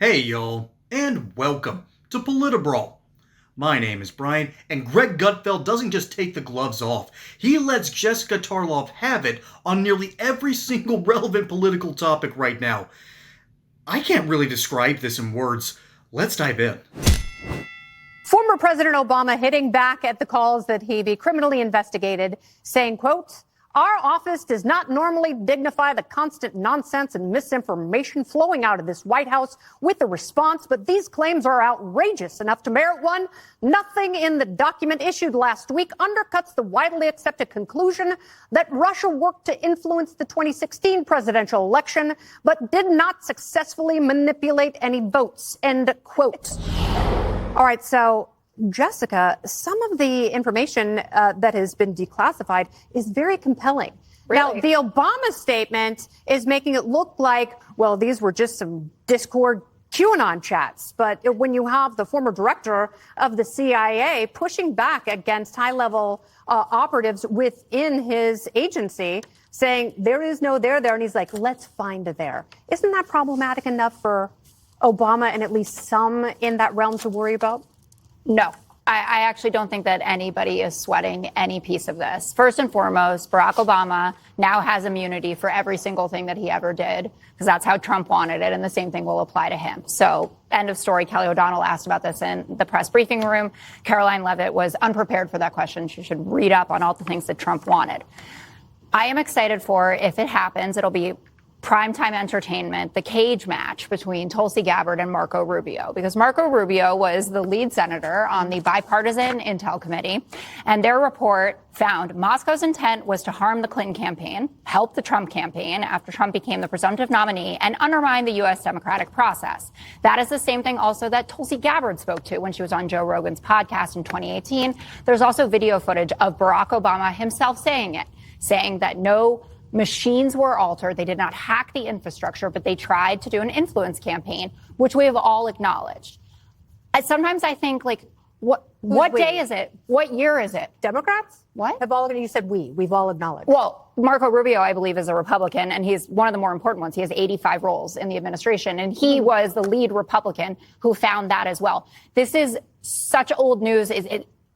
Hey y'all, and welcome to Politibrawl. My name is Brian, and Greg Gutfeld doesn't just take the gloves off. He lets Jessica Tarlov have it on nearly every single relevant political topic right now. I can't really describe this in words. Let's dive in. Former President Obama hitting back at the calls that he be criminally investigated, saying, quote, "Our office does not normally dignify the constant nonsense and misinformation flowing out of this White House with a response, but these claims are outrageous enough to merit one. Nothing in the document issued last week undercuts the widely accepted conclusion that Russia worked to influence the 2016 presidential election, but did not successfully manipulate any votes," end quote. All right, so Jessica, some of the information that has been declassified is very compelling. Really? Now, the Obama statement is making it look like, well, these were just some Discord QAnon chats. But when you have the former director of the CIA pushing back against high-level operatives within his agency, saying there is no there, and he's like, let's find a there. Isn't that problematic enough for Obama and at least some in that realm to worry about? No, I actually don't think that anybody is sweating any piece of this. First and foremost, Barack Obama now has immunity for every single thing that he ever did, because that's how Trump wanted it, and the same thing will apply to him. So, end of story. Kelly O'Donnell asked about this in the press briefing room. Caroline Leavitt was unprepared for that question. She should read up on all the things that Trump wanted. I am excited for, if it happens, it'll be primetime entertainment, the cage match between Tulsi Gabbard and Marco Rubio, because Marco Rubio was the lead senator on the bipartisan Intel Committee, and their report found Moscow's intent was to harm the Clinton campaign, help the Trump campaign after Trump became the presumptive nominee, and undermine the U.S. democratic process. That is the same thing also that Tulsi Gabbard spoke to when she was on Joe Rogan's podcast in 2018. There's also video footage of Barack Obama himself saying it, saying that no machines were altered. They did not hack the infrastructure, but they tried to do an influence campaign, which we have all acknowledged. Sometimes I think, like, what day is it? What year is it? Democrats? What? You said we've all acknowledged. Well, Marco Rubio, I believe, is a Republican, and he's one of the more important ones. He has 85 roles in the administration, and he was the lead Republican who found that as well. This is such old news.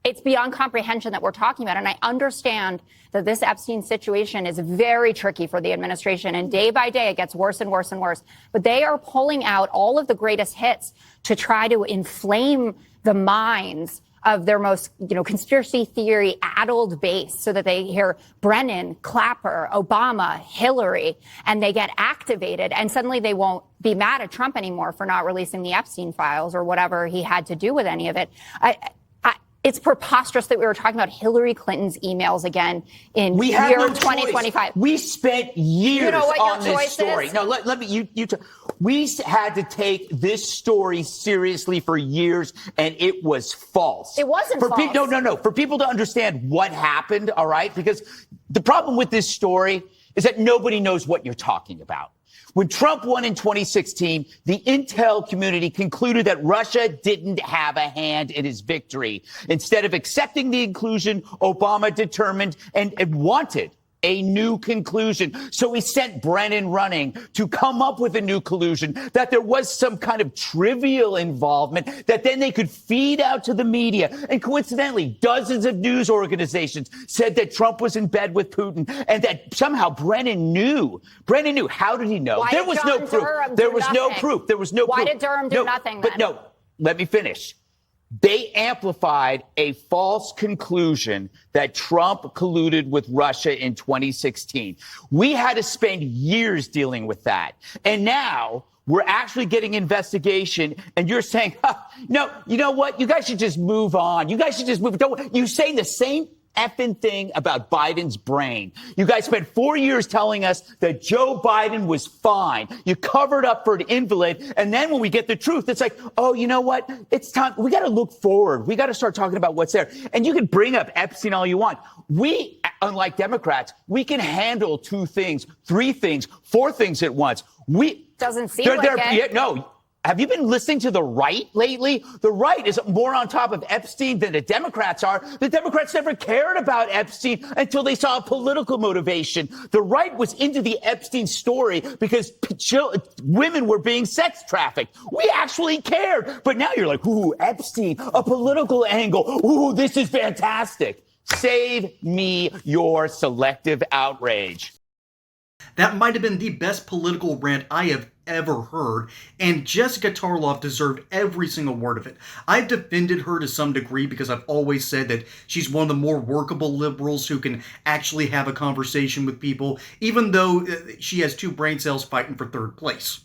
It's beyond comprehension that we're talking about. And I understand that this Epstein situation is very tricky for the administration. And day by day, it gets worse and worse and worse. But they are pulling out all of the greatest hits to try to inflame the minds of their most, conspiracy theory addled base, so that they hear Brennan, Clapper, Obama, Hillary, and they get activated. And suddenly they won't be mad at Trump anymore for not releasing the Epstein files or whatever he had to do with any of it. It's preposterous that we were talking about Hillary Clinton's emails again in year 2025. We spent years on this story. No, let me. We had to take this story seriously for years, and it was false. It wasn't false. No. For people to understand what happened, all right? Because the problem with this story is that nobody knows what you're talking about. When Trump won in 2016, the intel community concluded that Russia didn't have a hand in his victory. Instead of accepting the inclusion, Obama determined and wanted a new conclusion. So he sent Brennan running to come up with a new conclusion, that there was some kind of trivial involvement that then they could feed out to the media. And coincidentally, dozens of news organizations said that Trump was in bed with Putin and that somehow Brennan knew. How did he know? There was no proof. There was no proof. Why did Durham do nothing then? But no, let me finish. They amplified a false conclusion that Trump colluded with Russia in 2016. We had to spend years dealing with that. And now we're actually getting investigation, and you're saying, no, you know what? You guys should just move on. You guys should just move. You're saying the same effing thing about Biden's brain. You guys spent 4 years telling us that Joe Biden was fine. You covered up for an invalid. And then when we get the truth, it's like, oh, you know what? It's time. We got to look forward. We got to start talking about what's there. And you can bring up Epstein all you want. We, unlike Democrats, we can handle 2 things, 3 things, 4 things at once. Doesn't seem like it. No. Have you been listening to the right lately? The right is more on top of Epstein than the Democrats are. The Democrats never cared about Epstein until they saw a political motivation. The right was into the Epstein story because women were being sex trafficked. We actually cared. But now you're like, ooh, Epstein, a political angle. Ooh, this is fantastic. Save me your selective outrage. That might have been the best political rant I have ever heard, and Jessica Tarlov deserved every single word of it. I've defended her to some degree because I've always said that she's one of the more workable liberals who can actually have a conversation with people, even though she has 2 brain cells fighting for 3rd place.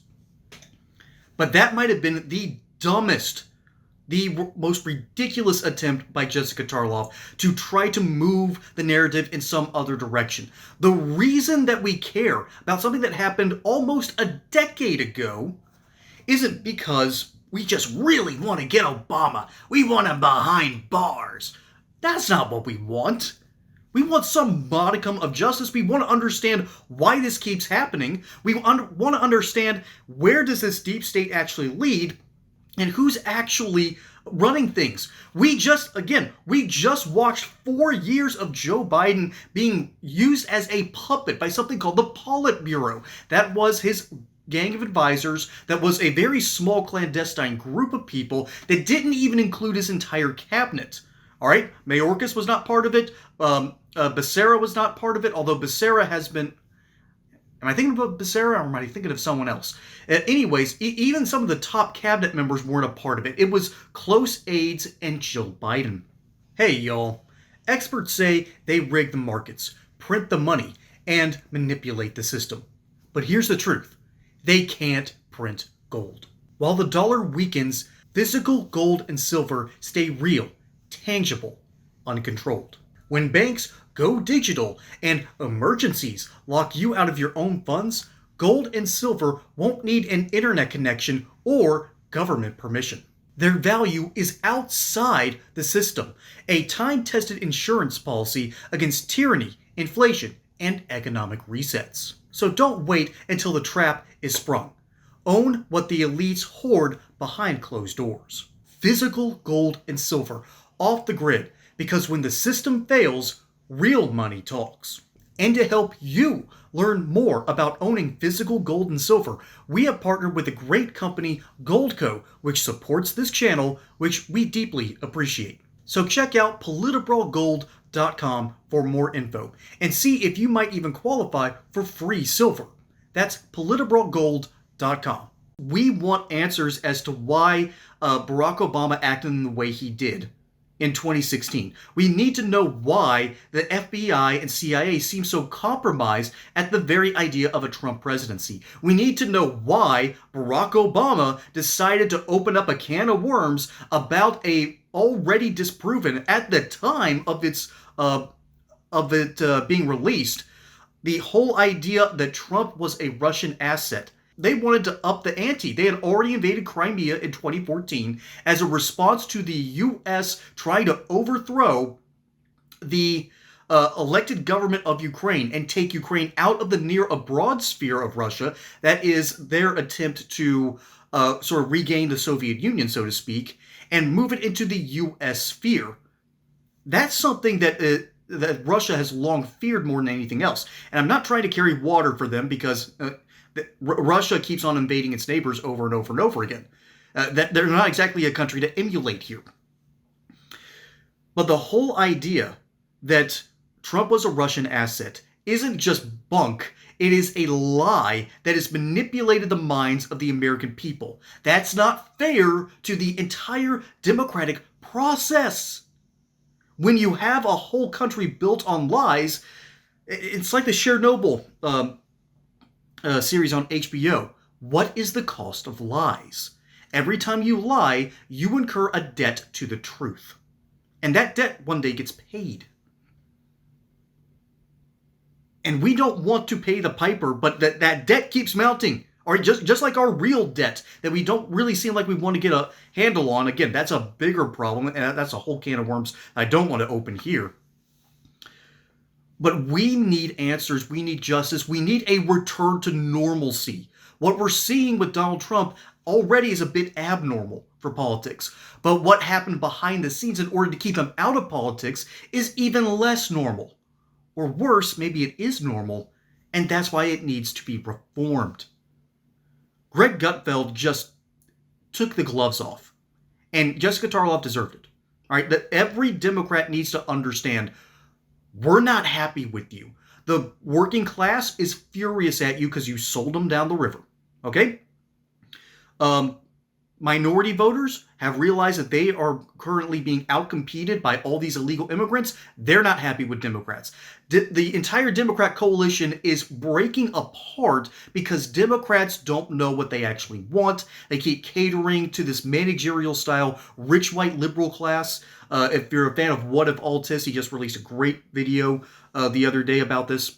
But that might have been the dumbest, the most ridiculous attempt by Jessica Tarlov to try to move the narrative in some other direction. The reason that we care about something that happened almost a decade ago isn't because we just really want to get Obama. We want him behind bars. That's not what we want. We want some modicum of justice. We want to understand why this keeps happening. We want to understand where does this deep state actually lead, and who's actually running things. We just watched 4 years of Joe Biden being used as a puppet by something called the Politburo. That was his gang of advisors. That was a very small clandestine group of people that didn't even include his entire cabinet. All right, Mayorkas was not part of it. Becerra was not part of it, although Becerra has been... Am I thinking of Becerra, or am I thinking of someone else? Anyways, even some of the top cabinet members weren't a part of it. It was close aides and Jill Biden. Hey, y'all. Experts say they rig the markets, print the money, and manipulate the system. But here's the truth. They can't print gold. While the dollar weakens, physical gold and silver stay real, tangible, uncontrolled. When banks go digital and emergencies lock you out of your own funds, gold and silver won't need an internet connection or government permission. Their value is outside the system, a time-tested insurance policy against tyranny, inflation, and economic resets. So don't wait until the trap is sprung. Own what the elites hoard behind closed doors. Physical gold and silver off the grid, because when the system fails, real money talks. And to help you learn more about owning physical gold and silver, we have partnered with the great company Goldco, which supports this channel, which we deeply appreciate. So check out politbralgold.com for more info and see if you might even qualify for free silver. That's politbralgold.com. We want answers as to why Barack Obama acted in the way he did in 2016. We need to know why the FBI and CIA seem so compromised at the very idea of a Trump presidency. We need to know why Barack Obama decided to open up a can of worms about a already disproven at the time of it being released, the whole idea that Trump was a Russian asset. They wanted to up the ante. They had already invaded Crimea in 2014 as a response to the U.S. trying to overthrow the elected government of Ukraine and take Ukraine out of the near abroad sphere of Russia. That is their attempt to sort of regain the Soviet Union, so to speak, and move it into the U.S. sphere. That's something that Russia has long feared more than anything else. And I'm not trying to carry water for them because Russia keeps on invading its neighbors over and over and over again. That they're not exactly a country to emulate here. But the whole idea that Trump was a Russian asset isn't just bunk. It is a lie that has manipulated the minds of the American people. That's not fair to the entire democratic process. When you have a whole country built on lies, it's like the Chernobyl series on HBO. What is the cost of lies? Every time you lie, you incur a debt to the truth. And that debt one day gets paid. And we don't want to pay the piper, but that debt keeps mounting. Or just like our real debt that we don't really seem like we want to get a handle on. Again, that's a bigger problem, and that's a whole can of worms I don't want to open here. But we need answers. We need justice. We need a return to normalcy. What we're seeing with Donald Trump, already is a bit abnormal for politics. But what happened behind the scenes in order to keep him out of politics is even less normal. Or worse, maybe it is normal, and that's why it needs to be reformed. Greg Gutfeld just took the gloves off, and Jessica Tarlov deserved it. All right, that every Democrat needs to understand, we're not happy with you. The working class is furious at you because you sold them down the river. Okay? Minority voters have realized that they are currently being outcompeted by all these illegal immigrants. They're not happy with Democrats. The entire Democrat coalition is breaking apart because Democrats don't know what they actually want. They keep catering to this managerial style, rich white liberal class. If you're a fan of What If Altis, he just released a great video the other day about this.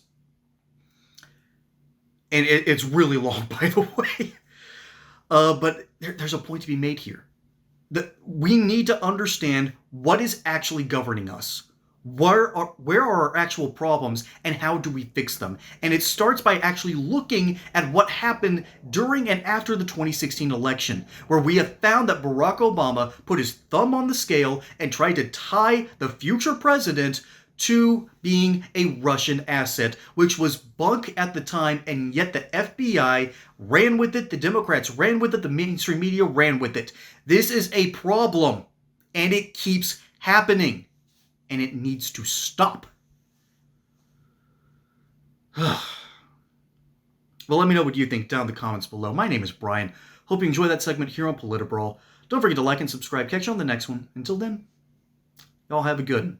And it's really long, by the way. But there's a point to be made here. We need to understand what is actually governing us. Where are our actual problems and how do we fix them? And it starts by actually looking at what happened during and after the 2016 election, where we have found that Barack Obama put his thumb on the scale and tried to tie the future president to being a Russian asset, which was bunk at the time, and yet the FBI ran with it, the Democrats ran with it, the mainstream media ran with it. This is a problem, and it keeps happening, and it needs to stop. Well, let me know what you think down in the comments below. My name is Brian. Hope you enjoy that segment here on Politibrawl. Don't forget to like and subscribe. Catch you on the next one. Until then, y'all have a good one.